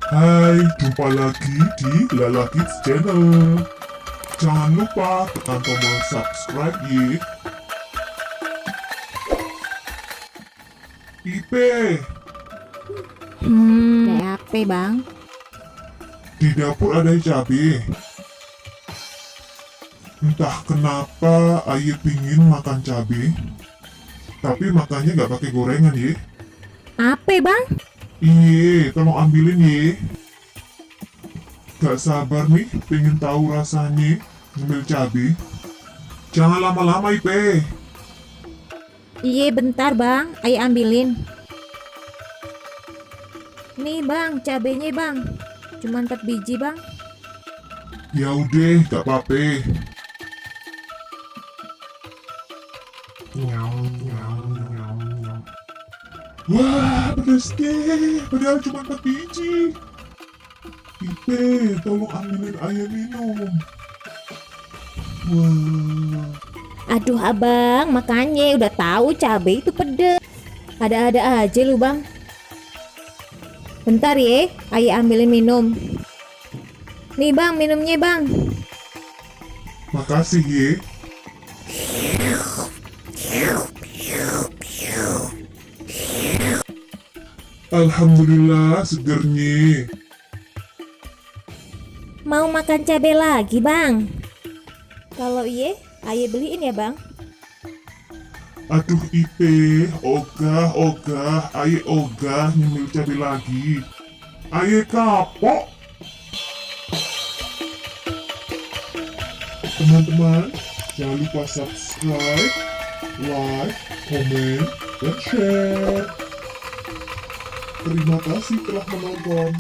Hai, jumpa lagi di Lala Kids Channel. Jangan lupa tekan tombol subscribe ya. Ipe, Ada apa bang? di dapur ada cabai. Entah kenapa Aye pingin makan cabai, tapi makannya nggak pakai gorengan ya. Apa bang? Iye, tolong ambilin ye. Gak sabar nih, pengen tahu rasanya ngemil cabai. Jangan lama-lama Ipe. Iya bentar bang, ayo ambilin. Nih bang, cabenya bang. Cuma 4 biji bang. Ya udah, gak apa-apa. Wah, pedas deh. Padahal cuma 4 biji. Ipe, tolong ambilin ayam minum. Wah, Aduh abang, makanya udah tahu cabai itu pedes. Ada-ada aja lu bang. Bentar ya, ayo ambilin minum. Nih bang, minumnya bang. makasih ye. Alhamdulillah segernya. Mau makan cabai lagi bang? Kalau iya, ayo beliin ya bang. Aduh Ipe, ogah, aye ogah nyemil cabai lagi. Aye kapok. Teman-teman, jangan lupa subscribe, like, komen, dan share. Terima kasih telah menonton.